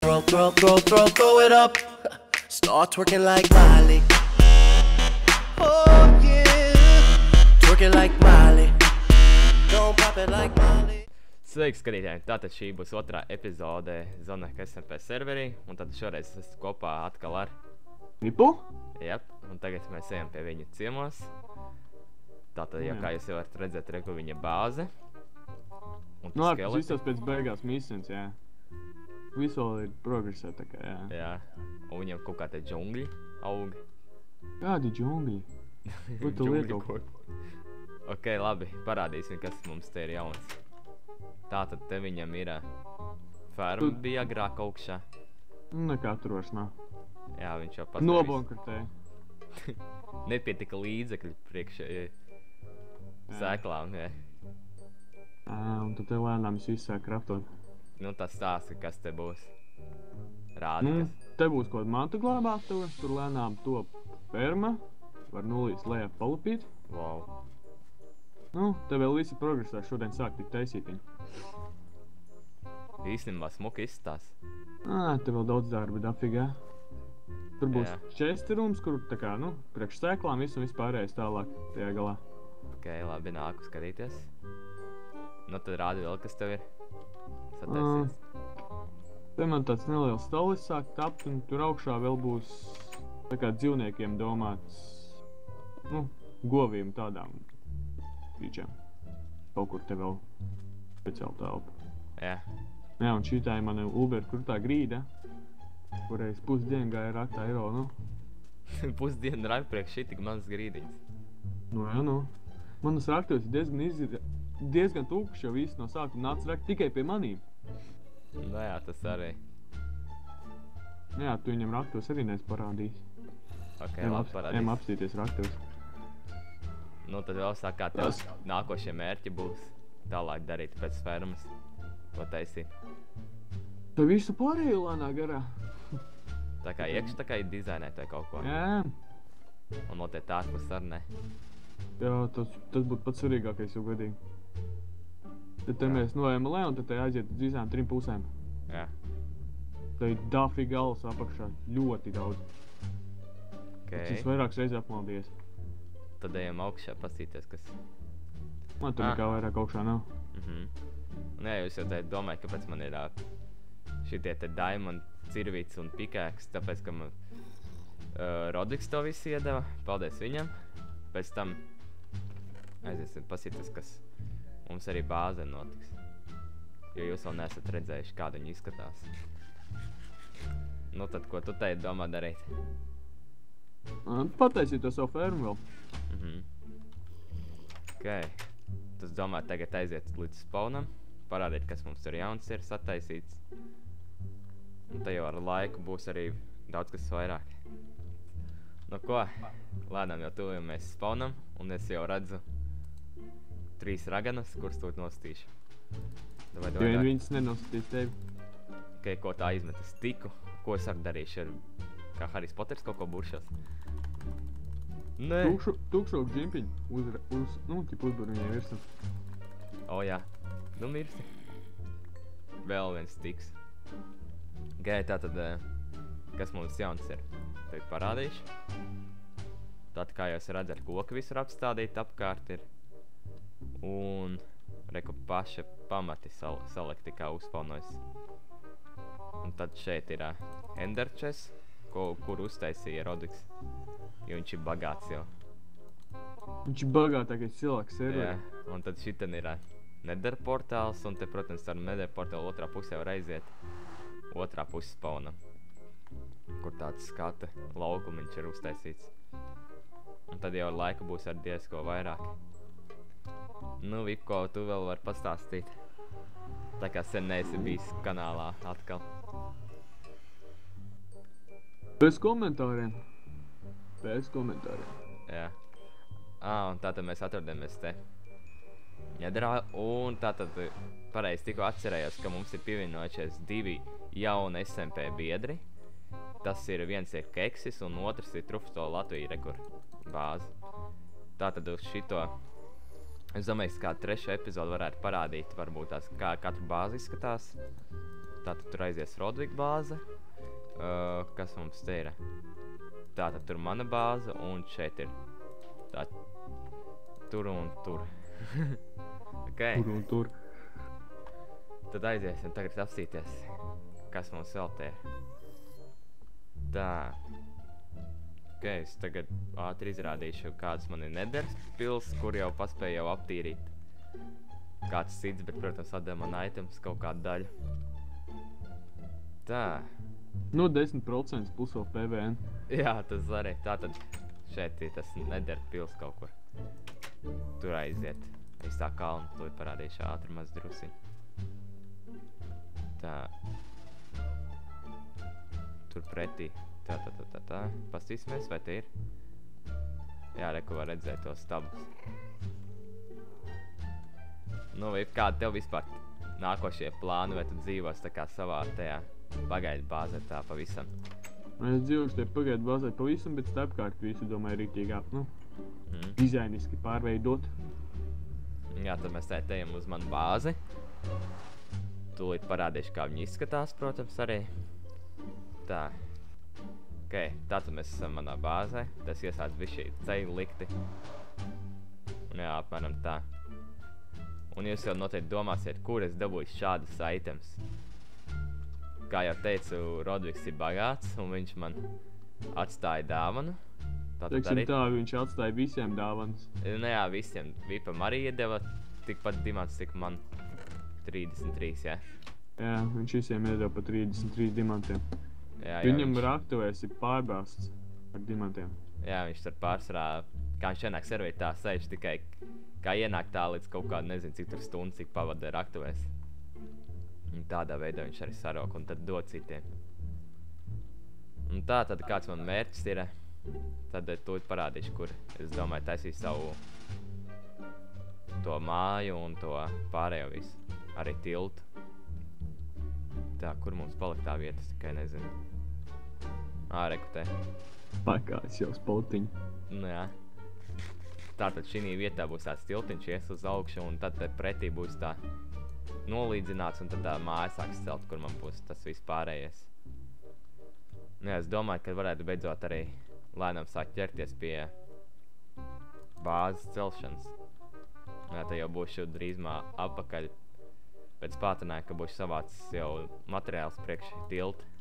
Throw it up. Start twerking like Miley. Oh yeah. Twerking like Miley. Don't pop it like Miley. Sveiki, skatītāji! Tātad šī būs otrā epizode Zoneka SMP serverī, un tad šoreiz es esmu kopā atkal ar Nipu? Jep, un tagad mēs ejam pie viņa ciemos. Tātad, jau kā jūs jau varat redzēt, reku viņa bāze. Un Nu, tas izsās pēc beigās misijas, jā. Visu vēl ir progresē, tā kā, jā. Jā, un viņam kaut kā te džungļi aug. Kādi džungļi? Ko tu lieto? Ok, labi, parādīsim, kas mums te ir jauns. Tātad te viņam ir ferma bija agrāk augšā. Nekā tur vairs nav. Jā, viņš jau pastāvis. Nobonkartēja. Nepietika līdzekļi priekš sēklām, jā. Un tad te lēnām es visu sāk kraftot. Nu, tas stāsti, kas te būs. Rādi, kas. Te būs kaut mantu glābātuve, tur lēnām top ferma. Var nulīs lejā palupīt. Wow. Nu, te vēl visi progresē, šodien sāk tik taisīt viņu. Īstenībā smuki izstās. Te vēl daudz darba dafigā. Tur būs česterums, kur tā kā, nu, priekš sēklām visu un vispārējais tālāk tajā galā. Ok, labi, nāku skatīties. Nu, tad rādi vēl, kas tev ir sataisīts. Te man tāds neliels stolis sāk tapt, un tur augšā vēl būs tā kā dzīvniekiem domāts, nu, govīm tādām pīčām. Kaut kur te vēl speciāli telpa. Jā. Jā, un šitā ir mana Uber krutā grīda, kurai es pusdienu gāju ar 8 eiro, nu. Pusdienu raiv priekš šī tik manas grīdiņas. Nu, jā, nu. Manas raktos ir diezgan tūkši, jo visi no sākuma nāca rakt tikai pie manīm. Nu jā, tas arī. Jā, tu viņam raktos arī neesi parādījis. Ok, labi parādīs. Ejam apstīties raktos. Nu, tad vēl sāk, kā tev nākošie mērķi būs tālāk darīt pēc fermas. Ko taisīt? Tu visu pārēju lēnā garā. Tā kā iekš, tā kā dizainēt vai kaut ko. Jā. Un vēl te tārpus ar ne. Jā, tas būtu pats svarīgākais jau gadīgi. Tad te mēs noejam lē un tad te aiziet uz visām 3 pusēm. Jā. Te ir dafi galas apakšā, ļoti daudz. Okay. Es vairākas reizes apmaldījies. Tad ejam augšā pastīties, kas... Man tur nekā vairāk augšā nav. Nē, jūs jau te domājat, kāpēc man ir šitie te diamond, cirvīts un pikēks, tāpēc, ka man Rodiks to visu iedeva. Paldies viņam. Pēc tam aiziesim pasīties, kas mums arī bāzē notiks. Jo jūs vēl neesat redzējuši, kāda viņi izskatās. Nu tad, ko tu te domā darīt? Pataisīt to savu fermu vēl. Ok. Tas domā tagad aiziet līdz spawnam. Parādīt, kas mums tur jauns ir sataisīts. Un te jau ar laiku būs arī daudz kas vairāk. Nu ko, lēnām jau tuvojamies spawnam, un es jau redzu 3 raganas, kuras tūt nostīšu. Jo viņas nenostīs tevi. Ok, ko tā izmet? Es tiku. Ko es arī darīšu? Kā Harijs Poters kaut ko buršos? Nē. Tūkšoku džimpiņu nu, tipu uzbur viņai virsam. O, jā. Nu, mirsti. Vēl viens tiks. Gai, tātad, kas mums jauns ir? Tev parādīšu. Tātad, kā jūs redzat, koki visur apstādīt apkārt ir. Un, reku paša pamati salekti, kā uzspaunojas. Un tad šeit ir Ender Chest, kur uztaisīja Rodiks. Jo viņš ir bagāts jau. Viņš ir bagātākais cilvēks serverī. Jā, un tad šiten ir Nether portāls, un te, protams, ar Nether portālu otrā pusē var aiziet otrā puses spawnam, kur tāds skata laukumiņš ir uztaisīts. Un tad jau ar laiku būs ar diezko vairāk. Nu, Vipko, tu vēl var pastāstīt. Tā kā sen neesi bijis kanālā atkal. Bez komentāriem. Jā. Un tātad mēs atrodamies te Netherā, un tātad pareizi tikko atcerējos, ka mums ir pievienojušies 2 jauni SMP biedri. Tas ir viens ir Keksis, un otrs ir Trufto Latvija rekur bāzi. Tātad uz šito, es domāju, kā 3. epizodu varētu parādīt, varbūt tās, kā katru bāzi izskatās. Tātad tur aizies Rodvika bāze. Kas mums te ir? Tātad tur mana bāze un šeit ir. Tā tur un tur. Okay. Tur un tur. Tad aiziesim tagad apstīties, kas mums vēl te ir. Tā. Okay, es tagad ātri izrādīšu, kāds man ir Neders pils, kur jau paspēju jau aptīrīt. Kāds cits, bet, protams, atdeva man items kaut kādu daļu. Tā. Nu, 10% plus vēl PVN. Jā, tas arī. Tātad šeit ir tas Neders pils kaut kur. Tur aiziet. Es tā kalnu, to parādīšu ātri maz drusi. Tā. Tur pretī. Tā. Pastīsimies, vai te ir? Jā, reku var redzēt tos stabus. Nu, vai kādi tev vispār nākošie plāni, vai tu dzīvos tā kā savā tajā pagaidu bāzē tā pavisam? Es dzīvošu te pagaidu bāzē pavisam, bet starpkārt visu, domāju, rītīgāk, dizainiski pārveidot. Jā, tad mēs tā ejam uz manu bāzi. Tūlīt parādīšu, kā viņi izskatās, protams, arī. Tā. Okay, tātad mēs esam manā bāzē. Tas iesāc bišķi ceļu likti. Un jā, apmēram tā. Un jūs jau noteikti domāsiet, kur es dabūju šādas items. Kā jau teicu, Rodviks ir bagāts, un viņš man atstāja dāvanu. Teiksim tā, viņš atstāja visiem dāvanas. Nu jā, visiem. Vipam arī iedeva tikpat dimants, cik man 33, jā? Jā, viņš visiem iedeva pa 33 dimantiem. Jā, Viņam raktuvēs ir pārbāsts ar dimantiem. Jā, viņš tur pārsvarā, kā viņš ienāk servēt tā sēž tikai, kā ienāk tā līdz kaut kādu, nezinu, cik tur stundu, cik pavada raktuvēs. Un tādā veidā viņš arī sarok un tad dod citiem. Un tā, tad kāds man mērķis ir, tad to parādīšu, kur es domāju taisīšu savu to māju un to pārējo visu, arī tiltu. Tā, kur mums palika tā vieta, es tikai nezinu. Reku te. Pakāds jau spaltiņu. Nu jā. Tātad šī vietā būs tāds tiltiņš, ies uz augšu, un tad pretī būs tā nolīdzināts, un tad tā māja sāks celt, kur man būs tas viss pārējais. Nu jā, es domāju, ka varētu beidzot arī lēnām sākt ķerties pie bāzes celšanas. Nu jā, te jau būšu drīzumā apakaļ pēc pātrinājuma, ka būšu savācis jau materiāls priekš tilta.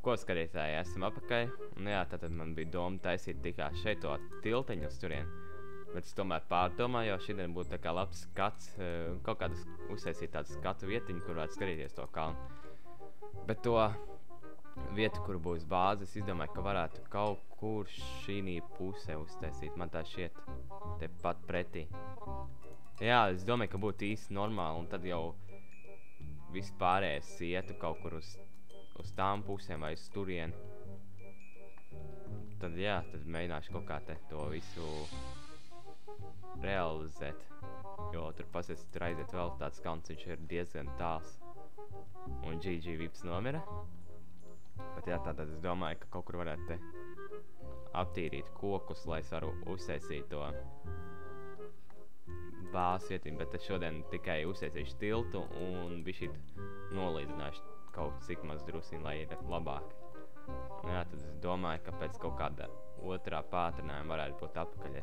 Ko skatītāji, esam apakaļ, un jā, tātad man bija doma taisīt tikai šeit to tilteņu uz turien. Bet es tomēr pārdomāju, jo šodien būtu tā kā labs skats, kaut kādas uztaisīt tādu skatu vietiņu, kur varētu skatīties to kalnu. Bet to vietu, kur būs bāze, es izdomāju, ka varētu kaut kur šī pusē uztaisīt, man tā šķiet, te pat pretī. Jā, es domāju, ka būtu īsti normāli, un tad jau viss pārējais ietu kaut kur uz tām pusēm vai uz turieni. Tad jā, tad mēģināšu kaut kā te to visu realizēt. Jo tur pasies, tur aiziet vēl tāds kalns, viņš ir diezgan tāls. Un GG Vips nomira. Bet jā, tātad es domāju, ka kaut kur varētu te aptīrīt kokus, lai es varu uztaisīt to bāzes vietību, bet es šodien tikai uztaisīšu tiltu un bišķīt nolīdzināšu kaut cik maz drusīni, lai ir labāk. Nu jā, tad es domāju, ka pēc kaut kāda otrā pātrinājuma varētu būt atpakaļ.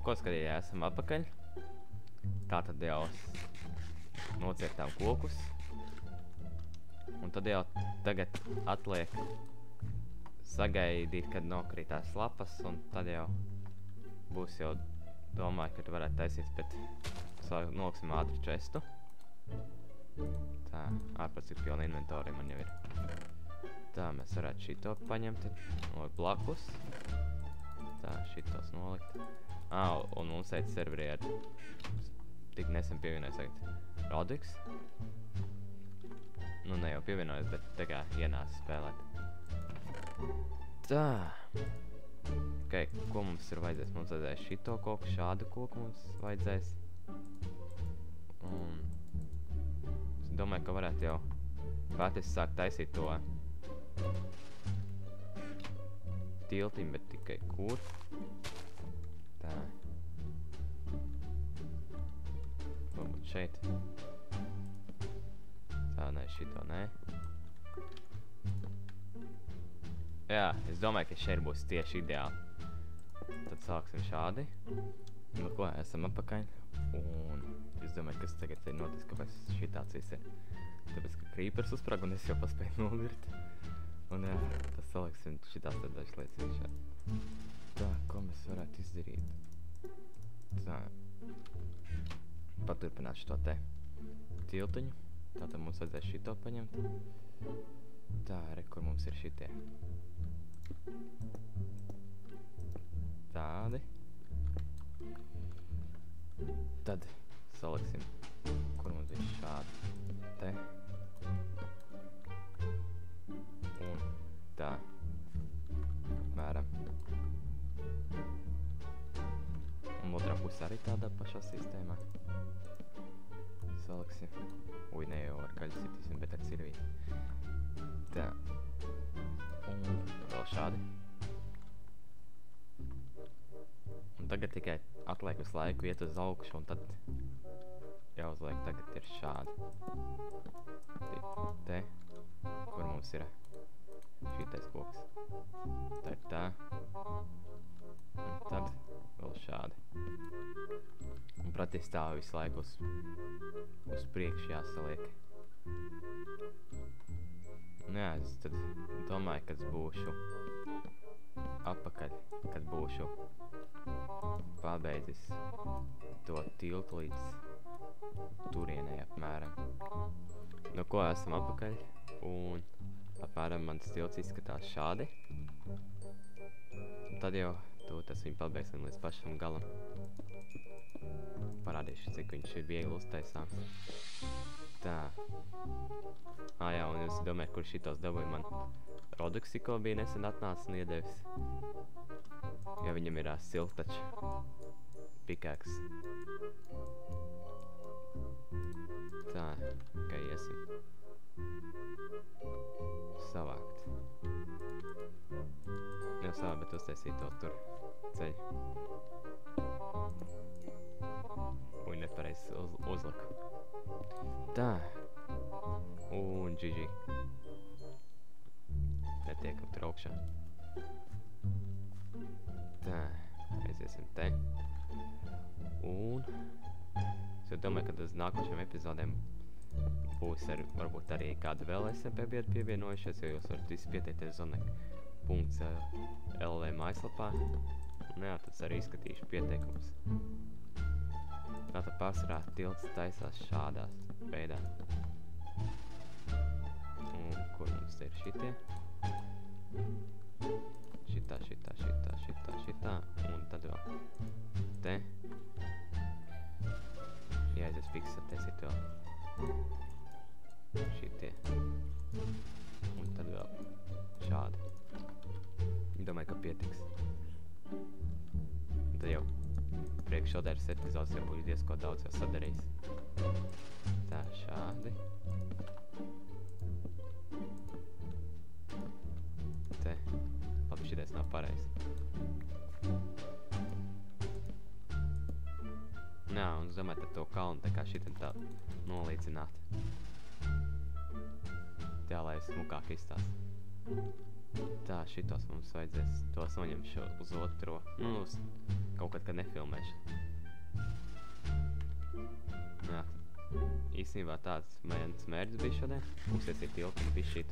Ko skatījā, esam atpakaļ. Tātad jau nocirtām kokus. Un tad jau tagad atliek sagaidīt, kad nokrītās lapas, un tad jau būs jau, domāju, ka tu varētu taisīt, bet noliksim ātri čestu. Tā, ārpēc ir pilna inventorija man jau ir. Tā, mēs varētu šito paņemt, nolikt blakus. Tā, šitos nolikt. Un mums šeit serverī ir tik nesen pievienojas tagad Rodix. Nu, ne jau pievienojas, bet tā kā ienāca spēlēt. Tā. Ok, ko mums ir vajadzēs? Mums vajadzēs šito koku, šādu koku mums vajadzēs. Un es domāju, ka varētu jau patys sākt taisīt to tiltiņu, bet tikai kur? Tā. Varbūt šeit. Tā, nē, šito, nē. Jā, es domāju, ka šeit būs tieši ideāli. Tad sāksim šādi. Nu ko, esam atpakaļ. Un es domāju, kas tagad ir noticis, kāpēc šitāds viss ir. Tāpēc, ka creepers uzsprag un es jau paspēju novirt. Un jā, tas saliksim šitās tad dažas lietas iekšā. Tā, ko mēs varētu izdarīt? Tā. Paturpināt šito te tiltiņu. Tātad mums vajadzēs šito paņemt. Tā, re, kur mums ir šitie. Tādi. Tad saliksim, kur mums ir šādi. Te. Un tā. Apmēram. Un otrā pusē arī tādā pašā sistēmā. Saliksim. Ui, ne jau ar kaļu sitīsim, bet ar cirvīti. Tā. Un vēl šādi. Un tagad tikai atliek uz laiku iet uz augšu, un tad jāuzliek tagad ir šādi. Te, kur mums ir šitais koks. Tā ir tā. Un tad vēl šādi. Un pretī stāv visu laiku uz priekšu jāsaliek. Un jā, es tad domāju, ka es būšu atpakaļ, kad būšu pabeidzis to tiltu līdz turienei apmēram. Nu ko, esam atpakaļ, un apmēram mans tilts izskatās šādi. Un tad jau tas viņu pabeigsim līdz pašam galam. Parādīšu, cik viņš ir viegli uztaisāms. Tā. Jā, un jūs domājat, kur šitos dabūja man Roduxiko bija nesen atnācis un iedevis. Ja viņam ir siltačs pikāks. Tā, kā iesim savākt. Jau savā, bet uztaisīt to tur ceļu. Un nepareiz uzliku. Tā. Un GG. Netiekam tur augšā. Tā. Aiziesim te. Un es domāju, ka uz nākošajiem epizodēm būs varbūt arī kāda vēl SMP pievienojušies, jo jūs varat visi pieteikties zonek.lv mājaslapā. Un jā, tad arī izskatīšu pieteikumus. Tātad pārsvarā tilts taisās šādās veidā. Un kur mums te ir šitie? Šitā. Un tad vēl te. Jāaizies fiks attaisīt vēl šitie. Un tad vēl šādi. Domāju, ka pietiks. Un tad jau priekššodēras epizodes jau būs diezko daudz jau sadarījis. Tā, šādi. Te. Labi, šitais nav pareizi. Nā, un es domāju, tad to kalnu tā kā šitam tā nolīdzināt. Tā, lai smukāk izstās. Tā, šitos mums vajadzēs, tos noņemšu uz otro, uz kaut kad nefilmēšu. Jā, īstenībā tāds mans mērķis bija šodien, uztaisīt tiltu un bišķīt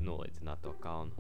nolīdzināt to kalnu.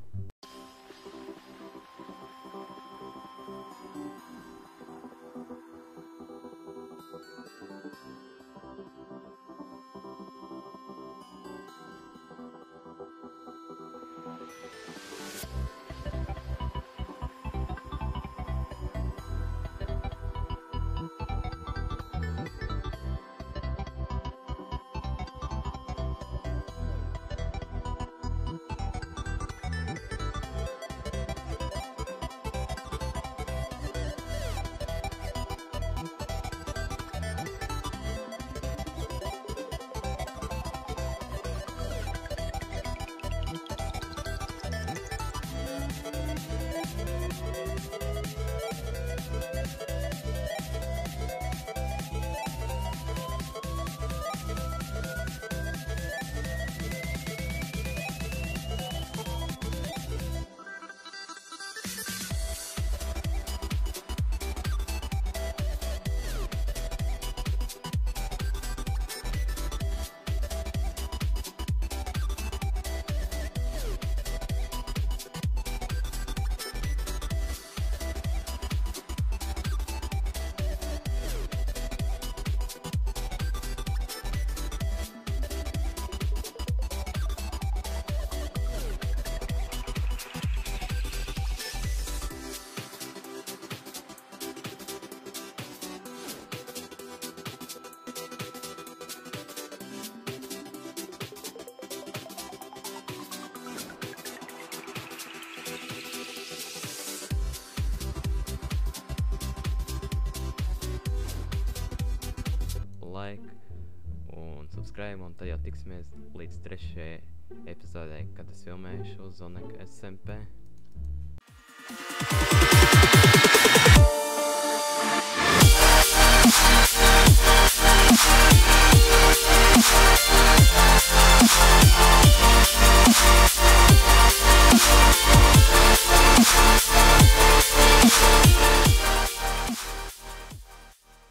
Like un subscribe, un tad jau tiksimies līdz 3. epizodē, kad es filmēšu Zonek SMP.